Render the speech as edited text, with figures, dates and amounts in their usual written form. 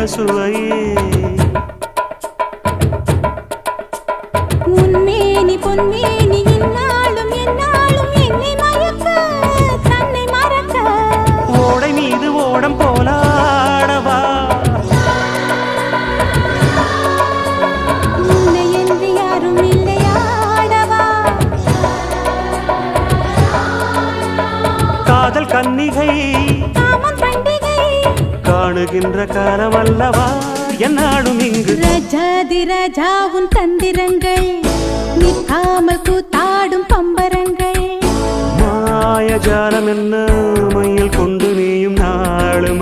சுவையே உன்மேனி பொன்மேனி இந்நாளும் எந்நாளும் என்னை மயக்க தன்னை மறக்க ஓடை மீது ஓடம் போலாடவா உன்னை என்று யாரும் இல்லையாடவா காதல் கன்னிகை காமம் பண்டிகை காணுகின்ற காலமல்லவா என்னாடும் இங்கு ரஜாதி ராஜாவும் தந்திரங்கள் நிற்காமல் கூத்தாடும் பம்பரங்கள் மாயஜாலம் என்ன மையில் கொண்டு நீயும் நாளும்